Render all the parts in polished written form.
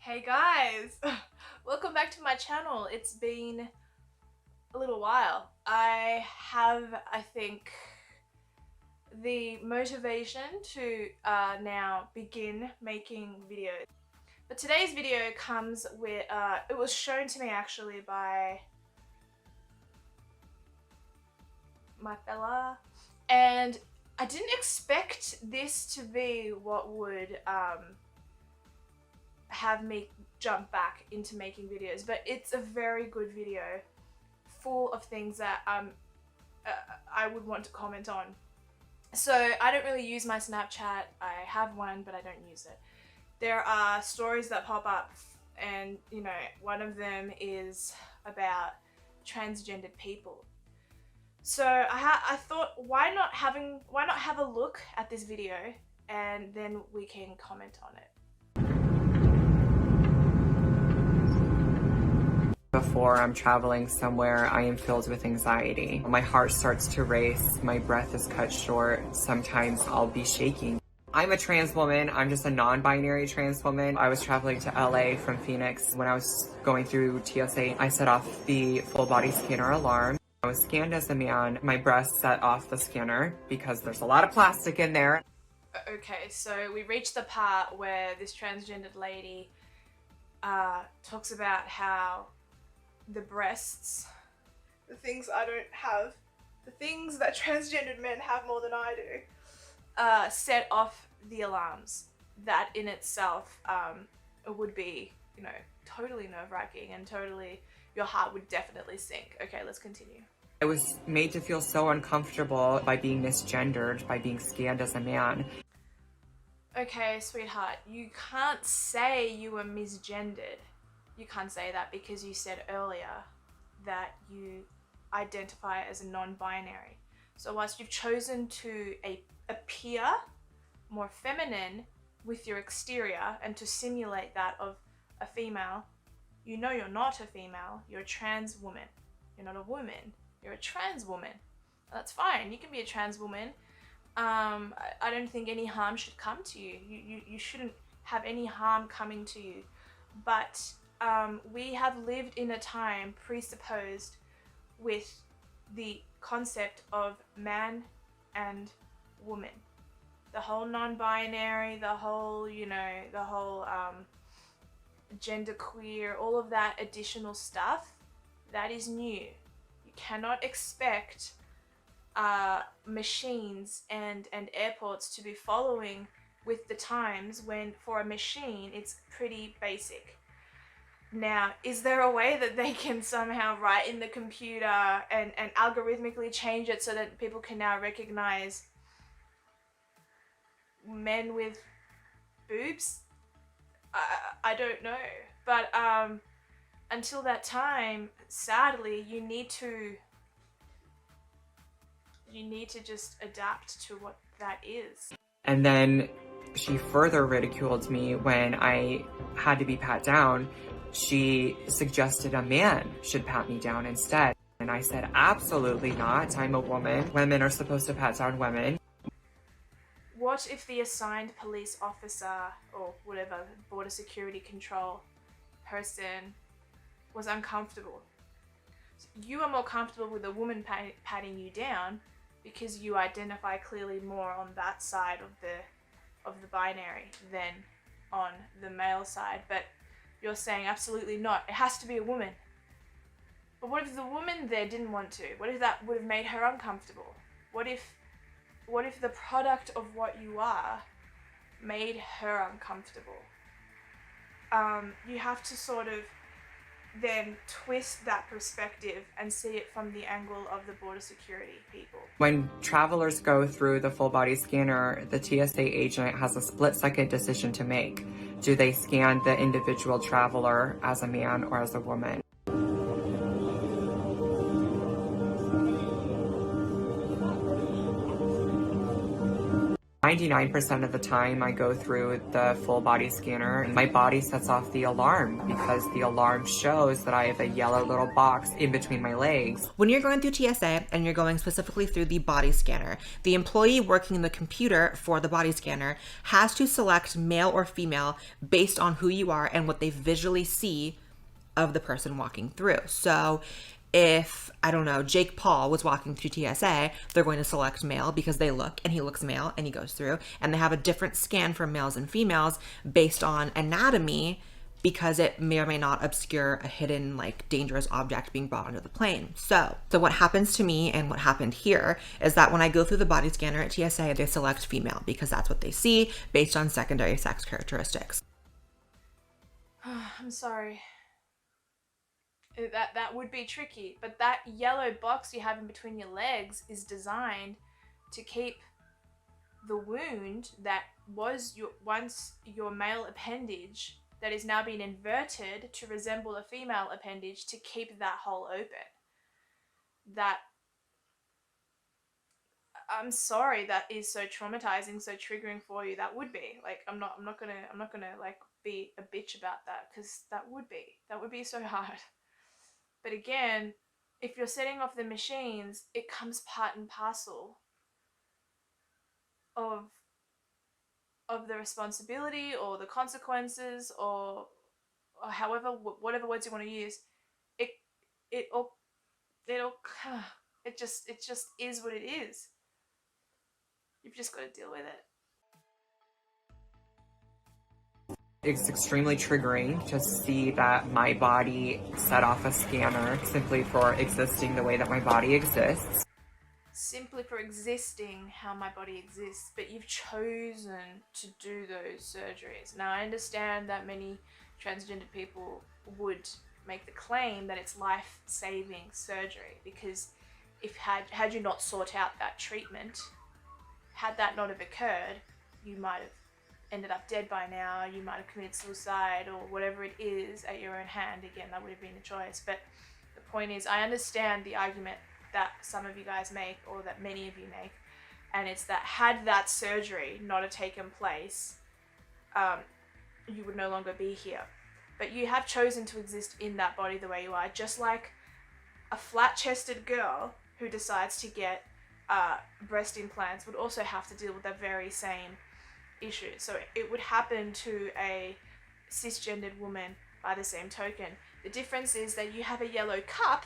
Hey guys, welcome back to my channel. It's been a little while. I think, the motivation to now begin making videos. But today's video comes with, it was shown to me actually by my fella, and I didn't expect this to be what would have me jump back into making videos, but it's a very good video full of things that I would want to comment on. So I don't really use my Snapchat. I have one, but I don't use it. There are stories that pop up, and you know, one of them is about transgendered people. So I thought, why not have a look at this video and then we can comment on it. Before I'm traveling somewhere, I am filled with anxiety. My heart starts to race, my breath is cut short, sometimes I'll be shaking. I'm a trans woman, I'm just a non-binary trans woman. I was traveling to LA from Phoenix. When I was going through TSA, I set off the full body scanner alarm. I was scanned as a man, my breast set off the scanner because there's a lot of plastic in there. Okay, so we reached the part where this transgendered lady talks about how the breasts, the things I don't have, the things that transgendered men have more than I do, set off the alarms. That in itself would be, you know, totally nerve-wracking, and totally, your heart would definitely sink. Okay, let's continue. I was made to feel so uncomfortable by being misgendered, by being scanned as a man. Okay, sweetheart, you can't say you were misgendered. You can't say that because you said earlier that you identify as a non-binary. So whilst you've chosen to appear more feminine with your exterior and to simulate that of a female, you know you're not a female, you're a trans woman. You're not a woman, you're a trans woman. That's fine, you can be a trans woman. I don't think any harm should come to you. You shouldn't have any harm coming to you. But we have lived in a time presupposed with the concept of man and woman. The whole non-binary, the whole, you know, the whole genderqueer, all of that additional stuff, that is new. You cannot expect machines and airports to be following with the times when for a machine it's pretty basic. Now, is there a way that they can somehow write in the computer and algorithmically change it so that people can now recognize men with boobs? I don't know. But until that time, sadly, you need to just adapt to what that is. And then she further ridiculed me when I had to be pat down. She suggested a man should pat me down instead. And I said, absolutely not. I'm a woman. Women are supposed to pat down women. What if the assigned police officer or whatever, border security control person, was uncomfortable? You are more comfortable with a woman patting you down because you identify clearly more on that side of the binary than on the male side, but you're saying absolutely not, it has to be a woman. But what if the woman there didn't want to? What if that would have made her uncomfortable? What if the product of what you are made her uncomfortable? You have to sort of then twist that perspective and see it from the angle of the border security people. When travelers go through the full body scanner, the TSA agent has a split-second decision to make. Do they scan the individual traveler as a man or as a woman? 99% of the time I go through the full body scanner and my body sets off the alarm because the alarm shows that I have a yellow little box in between my legs. When you're going through TSA and you're going specifically through the body scanner, the employee working the computer for the body scanner has to select male or female based on who you are and what they visually see of the person walking through. So if, I don't know, Jake Paul was walking through TSA, they're going to select male because they look, and he looks male, and he goes through. And they have a different scan for males and females based on anatomy because it may or may not obscure a hidden, like, dangerous object being brought onto the plane. So what happens to me and what happened here is that when I go through the body scanner at TSA, they select female because that's what they see based on secondary sex characteristics. I'm sorry. That would be tricky, but that yellow box you have in between your legs is designed to keep the wound that was once your male appendage that is now being inverted to resemble a female appendage, to keep that hole open. That, I'm sorry, that is so traumatizing, so triggering for you. That would be like, I'm not gonna like be a bitch about that, because that would be so hard. But again, if you're setting off the machines, it comes part and parcel of the responsibility or the consequences, or however, whatever words you want to use. It just is what it is. You've just got to deal with it. It's extremely triggering to see that my body set off a scanner simply for existing the way that my body exists. Simply for existing how my body exists, but you've chosen to do those surgeries. Now, I understand that many transgender people would make the claim that it's life-saving surgery, because if had you not sought out that treatment, had that not have occurred, you might have ended up dead by now, you might have committed suicide or whatever it is at your own hand. Again, that would have been a choice. But the point is, I understand the argument that some of you guys make, or that many of you make, and it's that had that surgery not have taken place, you would no longer be here. But you have chosen to exist in that body the way you are, just like a flat-chested girl who decides to get breast implants would also have to deal with that very same issue. So it would happen to a cisgendered woman by the same token. The difference is that you have a yellow cup,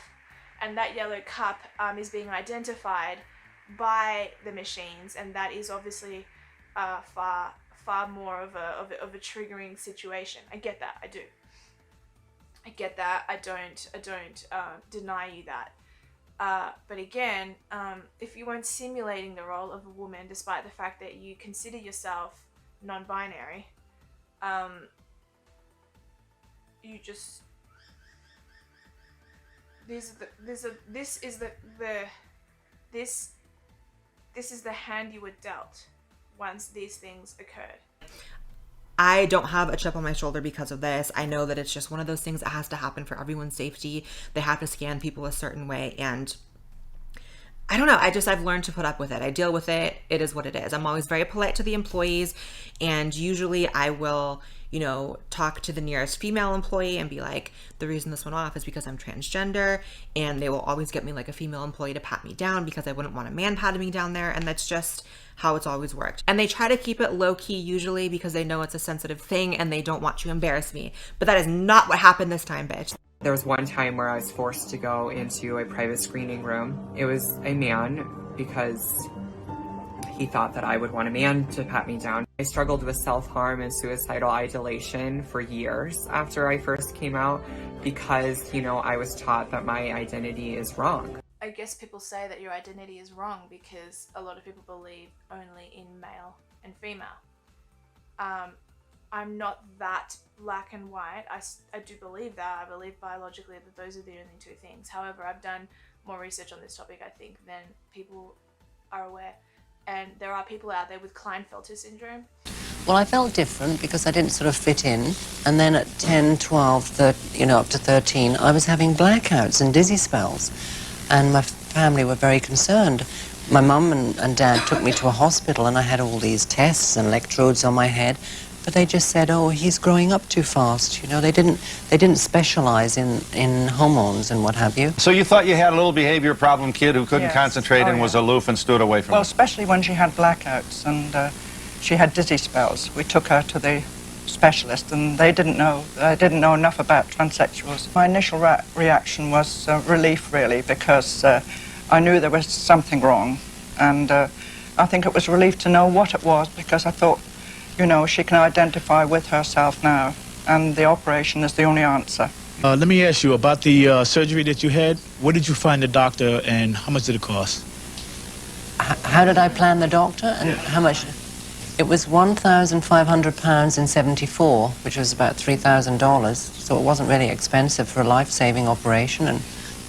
and that yellow cup is being identified by the machines, and that is obviously far more of a triggering situation. I get that. I do. I get that. I don't deny you that. But again, if you weren't simulating the role of a woman, despite the fact that you consider yourself non-binary, you just, this is the hand you were dealt once these things occurred. I don't have a chip on my shoulder because of this. I know that it's just one of those things that has to happen for everyone's safety. They have to scan people a certain way, and I don't know. I've learned to put up with it. I deal with it. It is what it is. I'm always very polite to the employees, and usually I will, talk to the nearest female employee and be like, the reason this went off is because I'm transgender, and they will always get me like a female employee to pat me down because I wouldn't want a man patting me down there, and that's just how it's always worked. And they try to keep it low key usually because they know it's a sensitive thing and they don't want to embarrass me. But that is not what happened this time, bitch. There was one time where I was forced to go into a private screening room. It was a man because he thought that I would want a man to pat me down. I struggled with self-harm and suicidal ideation for years after I first came out because, I was taught that my identity is wrong. I guess people say that your identity is wrong because a lot of people believe only in male and female. I'm not that black and white. I do believe that. I believe biologically that those are the only two things. However, I've done more research on this topic, I think, than people are aware. And there are people out there with Klinefelter syndrome. Well, I felt different because I didn't sort of fit in. And then at 10, 12, 13, up to 13, I was having blackouts and dizzy spells. And my family were very concerned. My mum and dad took me to a hospital, and I had all these tests and electrodes on my head, but they just said, oh, he's growing up too fast. You know, they didn't specialize in hormones and what have you. So you thought you had a little behavior problem kid who couldn't Yes. concentrate and was aloof and stood away from Well, it? especially when she had blackouts and she had dizzy spells. We took her to the specialist, and they didn't know enough about transsexuals. My initial reaction was relief, really, because I knew there was something wrong, and I think it was relief to know what it was, because I thought, you know, she can identify with herself now, and the operation is the only answer. Let me ask you about the surgery that you had. Where did you find the doctor, and how much did it cost? How did I plan the doctor, and how much? It was £1,500 in '74, which was about $3,000, so it wasn't really expensive for a life-saving operation and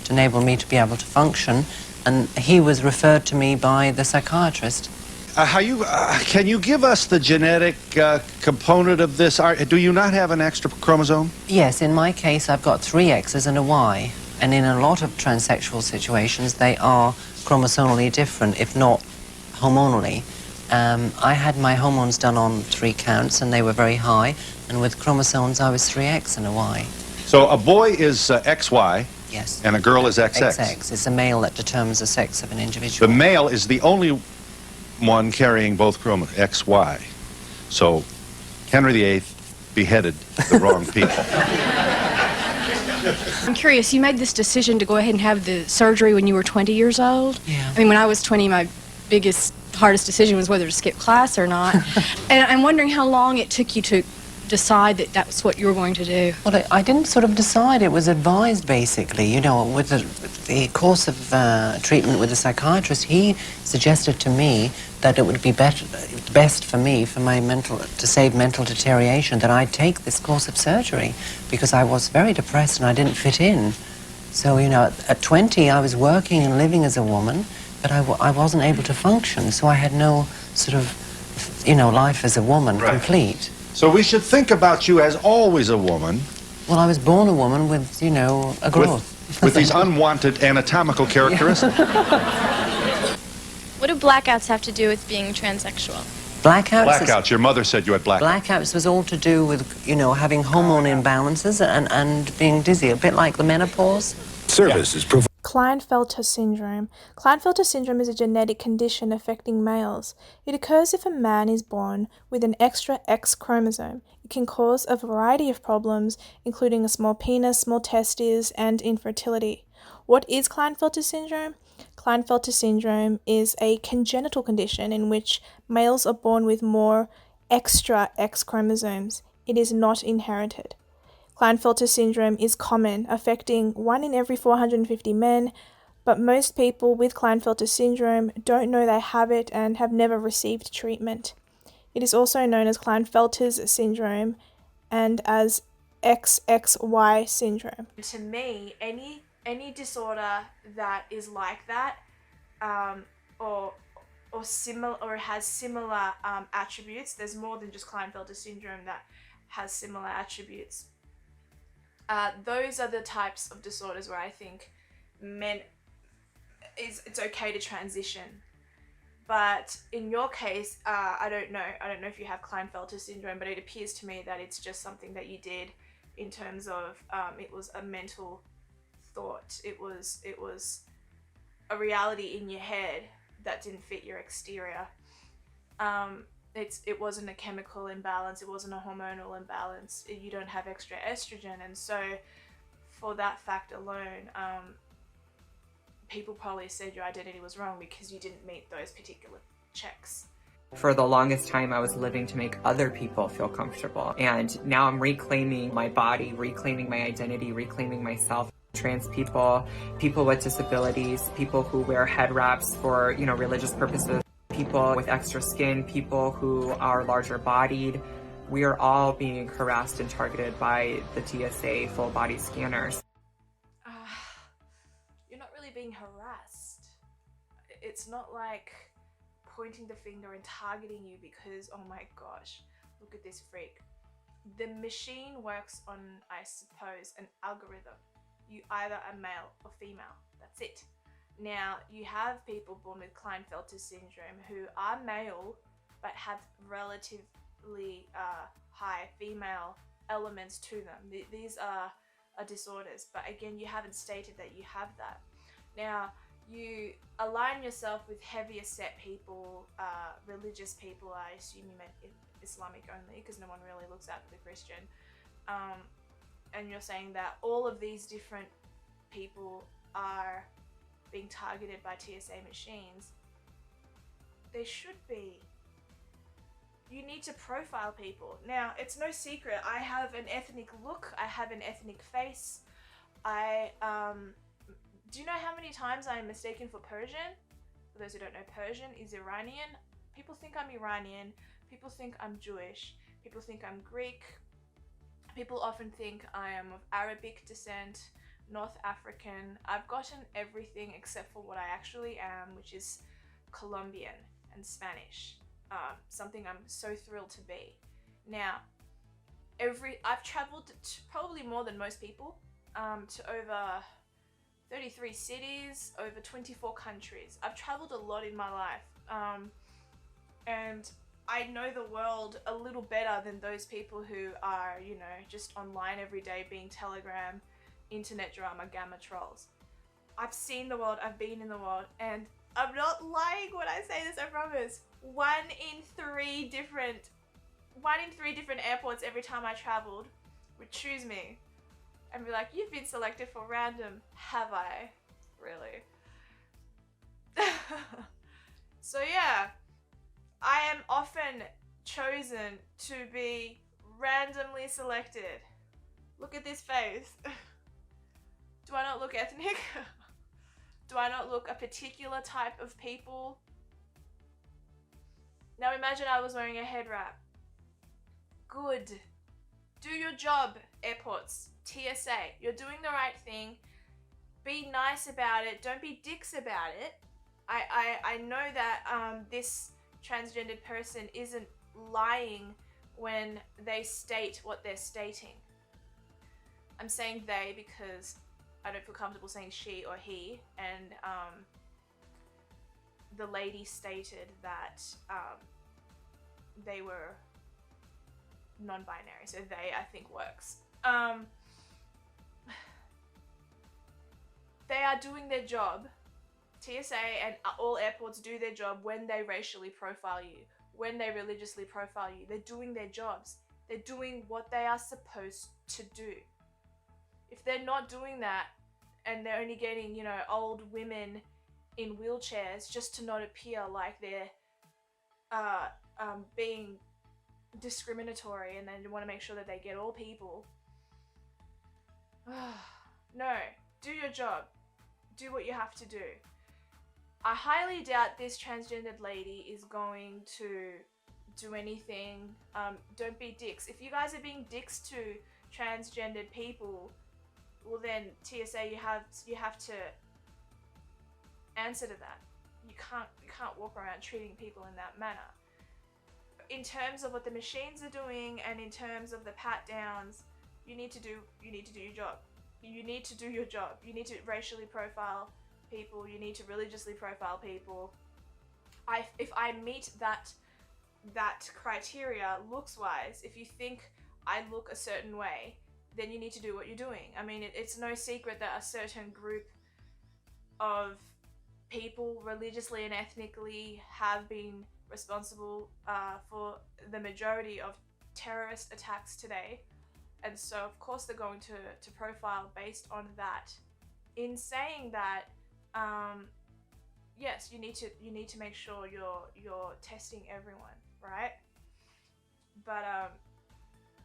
to enable me to be able to function. And he was referred to me by the psychiatrist. Can you give us the genetic component of this? Do you not have an extra chromosome? Yes, in my case, I've got 3 X's and a Y. And in a lot of transsexual situations, they are chromosomally different, if not hormonally. I had my hormones done on 3 counts, and they were very high. And with chromosomes, I was 3X and a Y. So a boy is XY, Yes. and a girl is XX. XX. It's a male that determines the sex of an The individual. male is the only one carrying both chromosomes, XY. So Henry VIII beheaded the wrong people. I'm curious, you made this decision to go ahead and have the surgery when you were 20 years old? Yeah. I mean, when I was 20, my hardest decision was whether to skip class or not. And I'm wondering how long it took you to decide that that's what you were going to do. Well, I didn't sort of decide. It was advised, basically. You know, with the course of treatment with the psychiatrist, he suggested to me that it would be best for me, to save mental deterioration, that I take this course of surgery, because I was very depressed and I didn't fit in. So, you know, at 20, I was working and living as a woman, but I wasn't able to function, so I had no sort of, you know, life as a woman complete. So we should think about you as always a woman. Well, I was born a woman with, you know, a growth. With these unwanted anatomical characteristics. What do blackouts have to do with being transsexual? Blackouts. Your mother said you had blackouts. Blackouts was all to do with, you know, having hormone imbalances and being dizzy, a bit like the menopause. Services provided. Klinefelter syndrome. Klinefelter syndrome is a genetic condition affecting males. It occurs if a man is born with an extra X chromosome. It can cause a variety of problems, including a small penis, small testes, and infertility. What is Klinefelter syndrome? Klinefelter syndrome is a congenital condition in which males are born with more extra X chromosomes. It is not inherited. Klinefelter syndrome is common, affecting 1 in every 450 men, but most people with Klinefelter syndrome don't know they have it and have never received treatment. It is also known as Klinefelter's syndrome and as XXY syndrome. To me, any disorder that is like that, or similar, or has similar attributes, there's more than just Klinefelter syndrome that has similar attributes. Those are the types of disorders where I think it's okay to transition. But in your case, I don't know if you have Klinefelter syndrome, but it appears to me that it's just something that you did in terms of it was a mental thought. It was a reality in your head that didn't fit your exterior. It wasn't a chemical imbalance, it wasn't a hormonal imbalance. You don't have extra estrogen, and so for that fact alone, people probably said your identity was wrong because you didn't meet those particular checks. For the longest time, I was living to make other people feel comfortable. And now I'm reclaiming my body, reclaiming my identity, reclaiming myself. Trans people, people with disabilities, people who wear head wraps for, you know, religious purposes, people with extra skin, people who are larger bodied. We are all being harassed and targeted by the TSA full body scanners. You're not really being harassed. It's not like pointing the finger and targeting you because, oh my gosh, look at this freak. The machine works on, I suppose, an algorithm. You either are male or female. That's it. Now, you have people born with Klinefelter syndrome who are male but have relatively high female elements to them. These are disorders, but again, you haven't stated that you have that. Now, you align yourself with heavier set people, religious people. I assume you meant Islamic only, because no one really looks at the Christian. And you're saying that all of these different people are being targeted by TSA machines. They should be. You need to profile people. Now, it's no secret, I have an ethnic look, I have an ethnic face. Do you know how many times I am mistaken for Persian? For those who don't know, Persian is Iranian. People think I'm Iranian, people think I'm Jewish, people think I'm Greek, people often think I am of Arabic descent, North African. I've gotten everything except for what I actually am, which is Colombian and Spanish. Something I'm so thrilled to be. Now, I've traveled to probably more than most people, to over 33 cities, over 24 countries. I've traveled a lot in my life, and I know the world a little better than those people who are, you know, just online every day being Telegram, internet drama, gamma trolls. I've seen the world, I've been in the world, and I'm not lying when I say this, I promise. One in three different airports every time I traveled would choose me and be like, you've been selected for random. Have I? Really? So yeah, I am often chosen to be randomly selected. Look at this face. Do I not look ethnic? Do I not look a particular type of people? Now imagine I was wearing a head wrap. Good. Do your job, airports, TSA. You're doing the right thing. Be nice about it. Don't be dicks about it. I know that this transgendered person isn't lying when they state what they're stating. I'm saying they because I don't feel comfortable saying she or he, and the lady stated that they were non-binary, so they, I think, works. They are doing their job. TSA and all airports do their job when they racially profile you, when they religiously profile you. They're doing their jobs. They're doing what they are supposed to do. If they're not doing that, and they're only getting, you know, old women in wheelchairs just to not appear like they're being discriminatory, and then want to make sure that they get all people. No, do your job. Do what you have to do. I highly doubt this transgendered lady is going to do anything. Don't be dicks. If you guys are being dicks to transgendered people, well then TSA, you have to answer to that. You can't walk around treating people in that manner. In terms of what the machines are doing, and in terms of the pat downs, you need to do your job. You need to do your job. You need to racially profile people. You need to religiously profile people. If I meet that criteria looks wise, if you think I look a certain way, then you need to do what you're doing. I mean, it's no secret that a certain group of people religiously and ethnically have been responsible for the majority of terrorist attacks today. And so of course they're going to profile based on that. In saying that, yes, you need to make sure you're testing everyone, right? But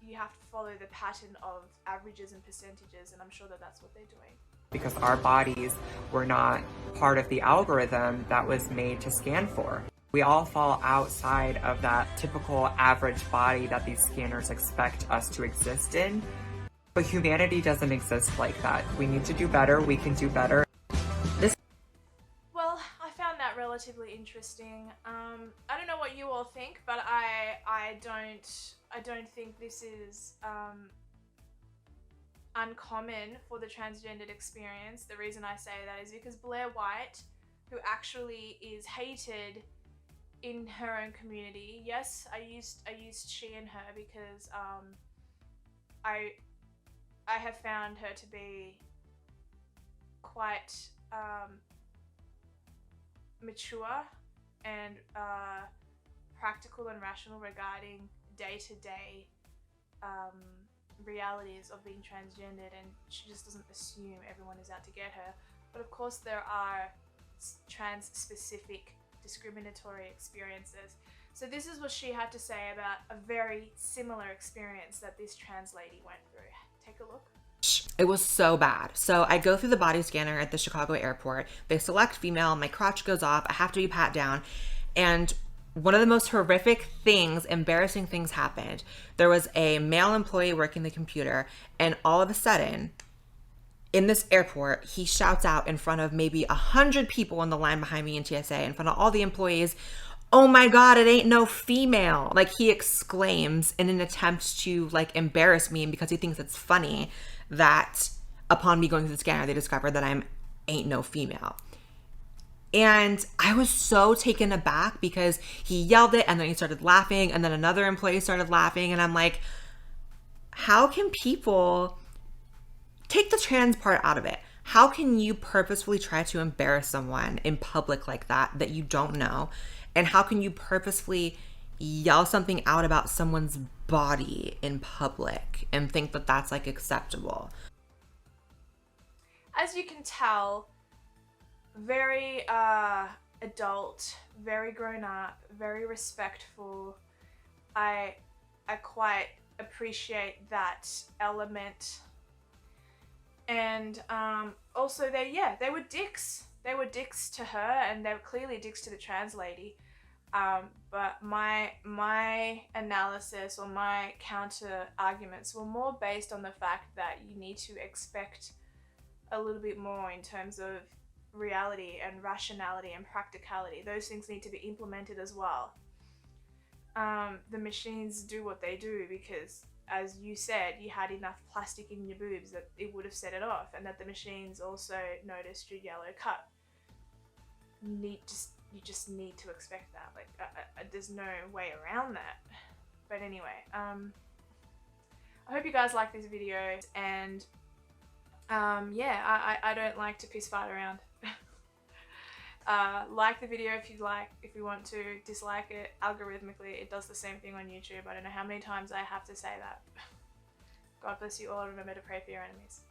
you have to follow the pattern of averages and percentages, and I'm sure that that's what they're doing. Because our bodies were not part of the algorithm that was made to scan for. We all fall outside of that typical average body that these scanners expect us to exist in. But humanity doesn't exist like that. We need to do better. We can do better. Well, I found that relatively interesting. I don't know what you all think, but I don't think this is uncommon for the transgendered experience. The reason I say that is because Blair White, who actually is hated in her own community. Yes, I used she and her because I have found her to be quite mature and practical and rational regarding day-to-day realities of being transgendered, and she just doesn't assume everyone is out to get her. But of course there are trans-specific discriminatory experiences. So this is what she had to say about a very similar experience that this trans lady went through. Take a look. It was so bad. So I go through the body scanner at the Chicago airport. They select female, my crotch goes off, I have to be pat down. And one of the most horrific things, embarrassing things happened. There was a male employee working the computer, and all of a sudden, in this airport, he shouts out in front of maybe 100 people in the line behind me in TSA, in front of all the employees, "Oh my God, it ain't no female." Like, he exclaims in an attempt to like embarrass me, because he thinks it's funny that upon me going through the scanner, they discovered that I'm ain't no female. And I was so taken aback because he yelled it and then he started laughing, and then another employee started laughing, and I'm like, how can people take the trans part out of it? How can you purposefully try to embarrass someone in public like that you don't know? And how can you purposefully yell something out about someone's body in public and think that that's like acceptable? As you can tell, very adult, very grown up, very respectful. I quite appreciate that element. And also they were dicks. They were dicks to her, and they were clearly dicks to the trans lady. But my analysis or my counter arguments were more based on the fact that you need to expect a little bit more in terms of reality and rationality and practicality. Those things need to be implemented as well. The machines do what they do because, as you said, you had enough plastic in your boobs that it would have set it off, and that the machines also noticed your yellow cut. You just need to expect that. Like, there's no way around that. But anyway, I hope you guys like this video, and yeah, I don't like to piss fight around. Like the video if you like. If you want to, dislike it. Algorithmically, it does the same thing on YouTube. I don't know how many times I have to say that. God bless you all. Remember to pray for your enemies.